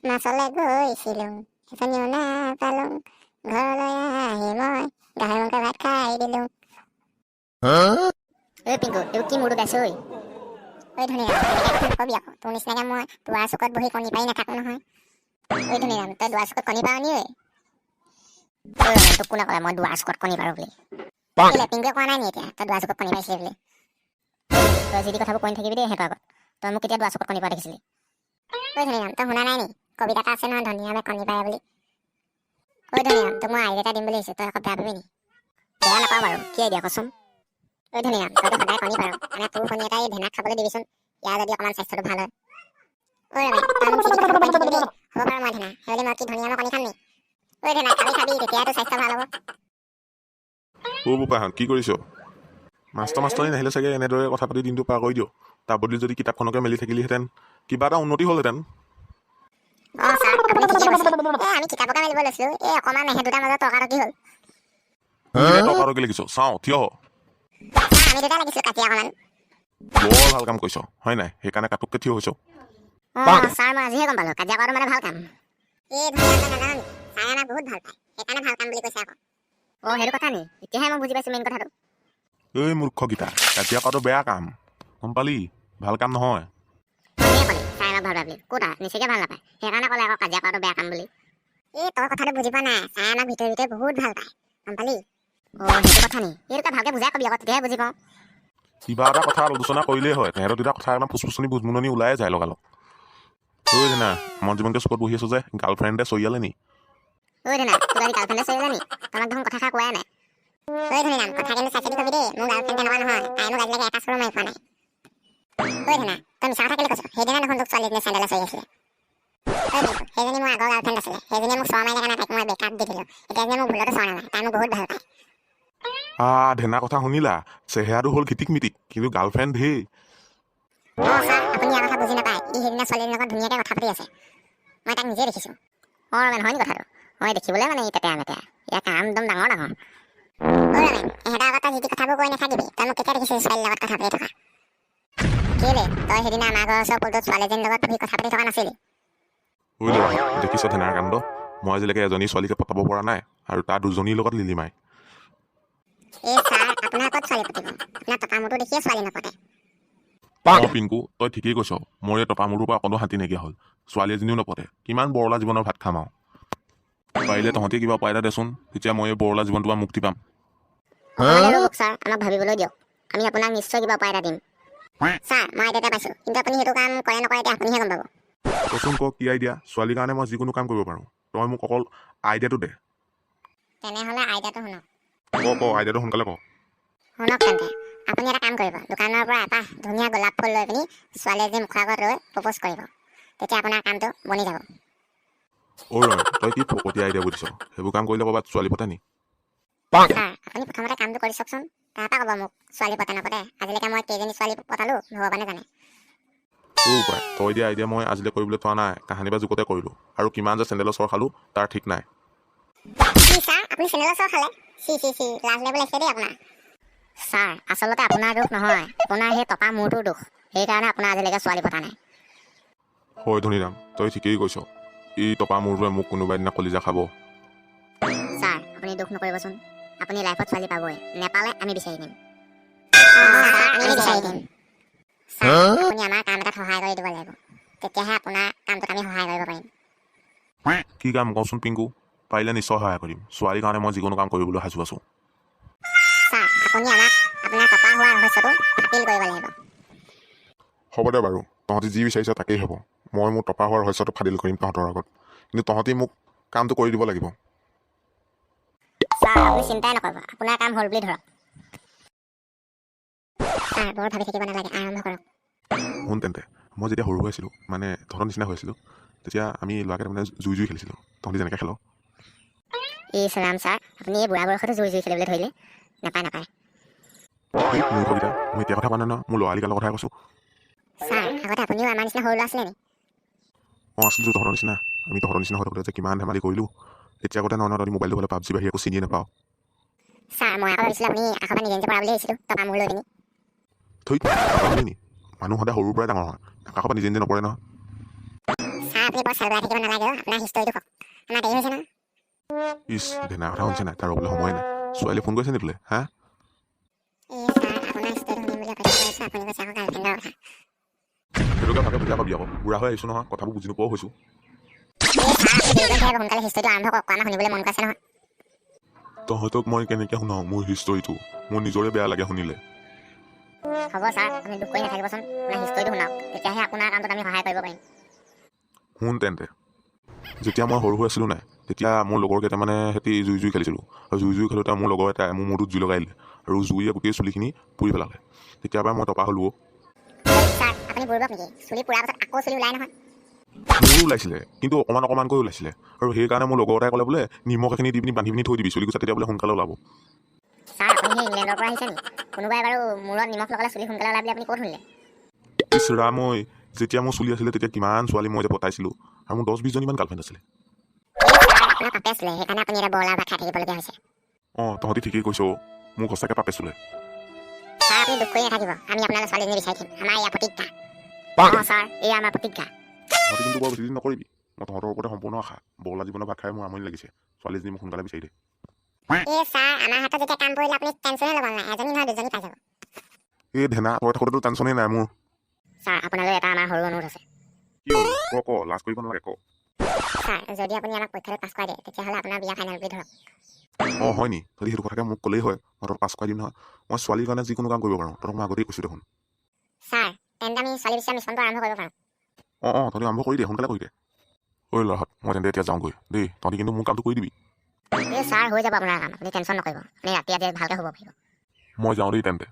মাছলৈ গৈছিলোঁ এজনীও নাপালোঁ ঘৰলৈ আহি মই গাহৰি মাংস ভাত খাই দিলোঁ। ঐ পিংকু এইবোৰ কি মোৰটো গাইছে ঐ ধনীৰাম এনেকৈ নকবি আকৌ তোৰ নিচিনাকৈ মই দুৱাৰ চুকত বহি কণী পাৰি নাথাকোঁ নহয়। ঐ ধনীৰাম তই দুৱাৰ চুকত কণী পাৰ নি ঐ? তোক কোনে ক'লে মই দুৱাৰ চুকত কণী পাৰোঁ বুলি? কেলে পিংকুৱে কোৱা নাই নি এতিয়া তই দুৱাৰ চুকত কণী পাৰিছিলি বুলি? তই যি কথাবোৰ কৈ থাকিবি দেই সিহঁতৰ আগত। তই মোক কেতিয়া দুৱাৰ চুকত কণী পৰা দেখিছিলি? ঐ ধনীৰাম তই শুনা নাই নি কবিতা এটা আছে নহয় ধনীৰামে কণী পাৰে বুলি? ঐ ধনীৰাম তোক মই আইডিয়া এটা দিম বুলি আহিছোঁ, তই আকৌ বেয়া পাবি নি? বেয়া নাপাওঁ বাৰু, কি আইডিয়া কচোন? ঐ ধনীৰাম তইতো সদায় কণী পাৰ, মানে তোৰ কণী এটাই ধেনাক খাবলৈ দিবিচোন, ইয়াৰ যদি অকণমান স্বাস্থ্যটো ভাল হয়। ঐ ৰমেন তই মোক যি কথাবোৰ কৈ থাকিবি দেই, হ'ব বাৰু মই ধেনা সেইবুলি মই কি ধনীৰামৰ কণী খাম নি? ঐ ধেনা খাবি তেতিয়াহে তোৰ স্বাস্থ্য ভাল হ'ব। বোপাহঁত কি কৰিছ? মাষ্টৰনী নাহিলে চাগে এনেদৰে কথা পাতি দিনটো পাৰ কৰি দিয়। তাৰ বদলি যদি কিতাপখনকে মেলি থাকিলিহেঁতেন কিবা এটা উন্নতি হ'লহেঁতেন। অঁ ছাৰ আপুনি ঠিকে কৈছে। আমি কিতাপকে মেলিব লৈছিলোঁ, অকণমান এহেঁত দুটাৰ মাজত তৰ্কাতৰ্কি হ'ল। টকাটো লিখিছ চাওঁ থিয় হ। আমি দুটা লাগিছিলোঁ কাজিয়া অকণমান। বৰ ভাল কাম কৰিছ হয় নাই, সেইকাৰণে কাটুককে থিয় হৈছ। অঁ ছাৰ মই আজিহে গম পালোঁ কাজিয়া কৰাটো মানে ভাল কাম। ধনীৰাম তই নাজান নি ছাৰে আমাক বহুত ভাল পায়, সেইকাৰণে ভাল কাম বুলি কৈছে আকৌ। অঁ সেইটো কথা নি, এতিয়াহে মই বুজি পাইছোঁ মেইন কথাটো। এই মূৰ্খকেইটা কাজিয়া কৰাটো বেয়া কাম গম পালি, ভাল কাম নহয়। কোনে ক'লে ছাৰে আমাক ভাল পায় বুলি? ক'তা নিশ্চয়কৈ ভাল নাপায়, সেইকাৰণে ক'লে আকৌ কাজিয়া কৰাটো বেয়া কাম বুলি। তই কথাটো বুজি পোৱা নাই, ছাৰে আমাক ভিতৰে ভিতৰে বহুত ভাল পায় গম পালি। অঁ সেইটো কথা নি, এইটোকে ভালকৈ বুজাই কবি আকৌ তেতিয়াহে বুজি পাওঁ। কিবা এটা কথা আলোচনা কৰিলেই হয়, তেহেঁতৰ দুটা কথা একদম ফুচফুচনি বুজমুননি ওলাই যায় লগালগ। ঐ না মই জীৱনকে চুকত বহি আছো যে গাৰ্লফ্ৰেণ্ডে চৰিয়ালে নি? ঐ ধনীৰাম তোৰ গাৰ্লফ্ৰেণ্ডে চৰিয়ালে নি? তোমাক দেখোন কথা কোৱাই নাই। ঐ ধনীৰাম কথা কিন্তু চাই চিতি কবি দেই, মোৰ গাৰ্লফ্ৰেণ্ড তেনেকুৱা নহয়, তাই মোক আজিলৈকে এটা চৰো মাৰি পোৱা নাই। ঐ ধনীৰাম তই মিছা কথা কেলৈ কৈছ? সেইদিনা দেখোন তোক ছোৱালীজনীয়ে চেণ্ডেলে চৰি আছিলে। সেইজনী মোৰ আগৰ গাৰ্লফ্ৰেণ্ড আছিলে, সেইজনীয়ে মোক চৰ মাৰিলে কাৰণে তাইক মই বেকআপ দি দিলোঁ। এতিয়া যে মোক ভুলতো চৰ নামাৰে, তাই মোক বহুত ভাল পায়। ধেনা কথা শুনিলা, চেহেৰাটো হ'ল খিটিক মিটিক কিন্তু গাৰ্লফ্ৰেণ্ড ঢেৰ। অঁ ছাৰ আপুনি ইয়াৰ কথা বুজি নাপায়, সেইদিনা ছোৱালীজনীৰ লগত ধুনীয়াকৈ কথা পাতি আছে, মই তাক নিজে দেখিছোঁ। অঁ ৰমেন হয় নি কথাটো? মই দেখিবলৈ মানে তেতেৰা মেতেৰা, ইয়াৰ কাম একদম ডাঙৰ ডাঙৰ। ৰমেন এহেঁতৰ আগত তই যি কথাবোৰ কৈ নাথাকিবি, তই মোক কেতিয়া দেখিছিলি ছোৱালীৰ লগত কথা পাতি থকা? কেলে তই সেইদিনা আমাৰ ঘৰৰ ওচৰৰ পুলটোত ছোৱালীজনীৰ লগত বহি কথা পাতি থকা নাছিলি? ঐ ল'ৰা দেখিছ ধেনাৰ কাণ্ড, মই আজিলৈকে এজনী ছোৱালীকে পটাব পৰা নাই আৰু তাৰ দুজনীৰ লগত লিলিমাই। ছাৰ আপোনাৰ ক'ত ছোৱালী পতিব? আপোনাৰ টকা মূৰটো দেখিয়ে ছোৱালী নপতে। পিংকু তই ঠিকেই কৈছ, মোৰ এই টপা মূৰটোৰ পৰা অকণো শান্তি নাইকিয়া হ'ল, ছোৱালী এজনীও নপতে, কিমান বৰলা জীৱনৰ ভাত খাম আৰু। পাৰিলে তহঁতি কিবা উপায় এটা দেচোন, তেতিয়া মই এই বৰলা জীৱনটোৰ পৰা মুক্তি পাম। ছাৰ আমাক ভাবিবলৈ দিয়ক, আমি আপোনাক নিশ্চয় কিবা উপায় এটা দিম। ছাৰ মই আইডিয়া এটা পাইছোঁ, কিন্তু আপুনি সেইটো কাম কৰে নকৰে এতিয়া আপুনিহে গম পাব। কচোন ক কি আইডিয়া? ছোৱালীৰ কাৰণে মই যিকোনো কাম কৰিব পাৰোঁ, তই মোক অকল আইডিয়াটো দে। তেনেহ'লে আইডিয়াটো শুনক। আইডিয়াটো সোনকালে ক। শুনক তেন্তে আপুনি এটা কাম কৰিব, দোকানৰ পৰা এটা ধুনীয়া গোলাপ ফুল লৈ পিনি ছোৱালী এজনী মুখৰ আগত ৰৈ প্ৰপ'জ কৰিব, তেতিয়া আপোনাৰ কামটো বনি যাব। ৰমেন তই কি ফকতীয়া আইডিয়া বুজিছ, সেইবোৰ কাম কৰিলে ক'ৰবাত ছোৱালী পতে নি? ছাৰ আপুনি প্ৰথমতে কামটো কৰি চাওকচোন, তাৰপৰা ক'ব মোক ছোৱালী পতে নপতে। আজিলৈকে মই কেইজনী ছোৱালী পতালোঁ ভগৱানে জানে। উপায় তই দিয়া আইডিয়া মই আজিলৈ কৰিবলৈ থোৱা নাই, কাহানি বা যুগতে কৰিলোঁ, আৰু কিমান যে চেণ্ডেলৰ চৰ খালোঁ তাৰ ঠিক নাই। ছাৰ আপুনি চেণ্ডেলৰ চৰ খালে? লাজ লাগিব লাগিছে দেই আপোনাৰ। ছাৰ আচলতে আপোনাৰ দোষ নহয়, আপোনাৰ সেই টপা মূৰটোৰ দোষ, সেইকাৰণে আপোনাৰ আজিলৈকে ছোৱালী পতা নাই। হয় ধনীৰাম তই ঠিকেই কৈছ, এই টপা মূৰটোৱে মোক কোনোবা দিনা কলিজা খাব। ছাৰ আপুনি দুখ নকৰিবচোন, আপুনি লাইফত ছোৱালী পাবই, নেপালে আমি বিচাৰি দিম। আপুনি আমাৰ কাম এটাত সহায় কৰি দিব লাগিব, তেতিয়াহে আপোনাৰ কামটোত আমি সহায় কৰিব পাৰিম। কি কাম কওঁচোন পিংকু? পাৰিলে নিশ্চয় সহায় কৰিম, ছোৱালীৰ কাৰণে মই যিকোনো কাম কৰিবলৈ সাজু আছোঁ। ছাৰ আপুনি আমাক আপোনাৰ টপা হোৱা ৰহস্যটো ফাটিল কৰিব লাগিব। হ'ব দে বাৰু, তহঁতি যি বিচাৰিছ তাকেই হ'ব, মই মোৰ টপা হোৱা ৰহস্যটো ফাদিল কৰিম তহঁতৰ আগত, কিন্তু তহঁতি মোক কামটো কৰি দিব লাগিব। ছাৰ আপুনি চিন্তাই নকৰিব, আপোনাৰ কাম হ'ল বুলি ধৰক। ছাৰ বৰ ভাবি থাকিব নালাগে, আৰম্ভ কৰক। শুন তেন্তে, মই যেতিয়া সৰু হৈ আছিলোঁ, মানে তহঁতৰ নিচিনা হৈ আছিলোঁ, তেতিয়া আমি ল'ৰাকে তাৰমানে জুই খেলিছিলোঁ, তহঁতি যেনেকৈ খেল। ৰাম ছাৰ আপুনি এই বুঢ়া বয়সতে জুই খেলিবলৈ ধৰিলে? নাপায়। মূৰ্খকেইটা মই এতিয়া কথা কোৱা নাই ন, মোৰ ল'ৰালিকালৰ কথাই কৈছোঁ। ছাৰ আগতে আপুনিও আমাৰ নিচিনা সৰু ল'ৰা আছিলে নি? আছিলোঁ তহঁতৰ নিচিনা, আমি তহঁতৰ নিচিনা হৈ থাকোঁতে যে কিমান ধেমালি কৰিলোঁ। এতিয়া আগতে নহয় তহঁতি মোবাইলটো হ'লে পাবজি বাহিৰে একো চিনিয়ে নাপাওঁ। ছাৰ মই আকৌ ভাবিছিলোঁ আপুনি আশা পৰা নিজে পৰা বুলি ভাবিছিলোঁ, টকা মূৰ লৈ পিনি। নি মানুহ সদায় সৰুৰ পৰাই ডাঙৰ হয়, আকাশৰ পৰা নিজে নপৰে নহয়। ছাৰ আপুনি বৰ চালুৱাই থাকিব নালাগে অ', আপোনাৰ হিষ্টৰীটো কওক। আমাৰ দেৰি হৈছে নহয়। ইছ ধেনা কথা শুনিছে নাই, তাৰ ৰ'বলৈ সময় নাই। ছোৱালীয়ে ফোন কৰিছে নি তোলে হা? ছাৰ আপোনাৰ হিষ্টৰীটো শুনিম বুলি কৈ আছোঁ, আপুনি কৈছে আকৌ গাৰ্লফ্ৰেণ্ডৰ কথা। সেইটোকে ভালকে বুজা পাবি আকৌ, বুঢ়া হৈ আহিছোঁ নহয়, কথাবোৰ বুজি নোপোৱাও হৈছোঁ। সোনকালে হিষ্টৰীটো আৰম্ভ কৰক, আমাৰ শুনিবলৈ মন গৈছে নহয়। তহঁতক মই কেনেকৈ শুনাওঁ মোৰ হিষ্টৰীটো? মোৰ নিজৰে বেয়া লাগে শুনিলে। হ'ব ছাৰ, আপুনি দুখ কৰি নাথাকিবচোন, আপোনাৰ হিষ্টৰীটো শুনাওক, তেতিয়াহে আপোনাৰ কামটোত আমি সহায় কৰিব পাৰিম। শুন তেন্তে, যেতিয়া মই সৰু হৈ আছিলোঁ নাই, তেতিয়া মোৰ লগৰ কেইটামানে সিহঁতি জুই খেলিছিলোঁ। আৰু জুই খেলোঁতে মোৰ লগৰ এটাই মোৰ মূৰটোত জুই লগাই দিলে, আৰু জুইয়ে গোটেই চুলিখিনি পুৰি পেলালে। তেতিয়াৰ পৰা মই টপা হ'লোঁ। ছাৰ আপুনি বুৰ্বক নেকি? চুলি পুৰাৰ পাছত আকৌ চুলি ওলাই নহয়। মোৰো ওলাইছিলে, কিন্তু অকণমানকৈ ওলাইছিলে। আৰু সেইকাৰণে মোৰ লগৰ এটাই ক'লে বোলে নিমখ এখিনি দি পিনি বান্ধি পিনি থৈ দিবি চুলিকোছা, তেতিয়া বোলে সোনকালে ওলাব। ছাৰ আপুনি সেই ইংলেণ্ডৰ পৰা আহিছে নেকি? কোনোবাই বাৰু মূৰত নিমখ লগালে চুলি সোনকালে ওলাই বুলি আপুনি ক'ত শুনিলে? ইছ ৰাম ঐ, যেতিয়া মোৰ চুলি আছিলে তেতিয়া কিমান ছোৱালী মই যে পতাইছিলোঁ, আৰু মোৰ 10-20জনীমান গাৰ্লফ্ৰেণ্ড আছিলে। আপোনাৰ পাপে আছিলে, সেইকাৰণে আপুনি এতিয়া বৰলা ভাত খাই থাকিবলগীয়া হৈছে। অঁ তহঁতি ঠিকেই কৈছ, মোক সঁচাকৈ পাপে চুলে। ছাৰ আপুনি দুখ কৰি নাথাকিব, আমি আপোনালৈ ছোৱালীজনী বিচাৰি দিম, আমাৰ এয়া প্ৰতিজ্ঞা। অঁ ছাৰ, এয়া আমাৰ প্ৰতিজ্ঞা। তহঁতি কিন্তু বৰ বেছি দিন নকৰিবি, মই তহঁতৰ ওপৰতে সম্পূৰ্ণ আশা। বৰলা জীৱনৰ ভাত খাই মোৰ আমনি লাগিছে, ছোৱালীজনী মোক সোনকালে বিচাৰি দে। ছাৰ আমাৰ হাতত যেতিয়া কাম পৰিলে আপুনি টেনশ্যনে ল'ব নালাগে, এজনী নহয় দুজনী পাই যাব। এই ধেনা তই থাকোঁতেতো টেনশ্যনেই নাই মোৰ। ছাৰ আপোনালৈ এটা আমাৰ সৰু অনুৰোধ আছে। কি হ'ল ক লাজ কৰিব নালাগে ক। ছাৰ যদি আপুনি আমাক পৰীক্ষাটো পাছ কৰাই দিয়ে, তেতিয়াহ'লে আপোনাৰ বিয়া ফাইনেল কৰি ধৰক। অঁ হয় নি? যদি সেইটো কথাকে মোক ক'লেই হয়, মই তহঁতক পাছ কৰাই দিম নহয়। মই ছোৱালীৰ কাৰণে যিকোনো কাম কৰিব পাৰোঁ, তহঁতক মই আগতেই কৈছোঁ দেখোন। ছাৰ তেন্তে আমি ছোৱালী বিচৰা মিছনটো আৰম্ভ কৰিব পাৰোঁ। অঁ তহঁতি আৰম্ভ কৰি দে, সোনকালে কৰি দে। ঐ ল'ৰাহঁত, মই তেন্তে এতিয়া যাওঁগৈ দেই, তহঁতি কিন্তু মোৰ কামটো কৰি দিবি। ছাৰ হৈ যাব আপোনাৰ কাম, আপুনি টেনশ্যন নকৰিব, আপুনি ৰাতি ভালকৈ শুব পাৰিব। মই যাওঁ দেই তেন্তে।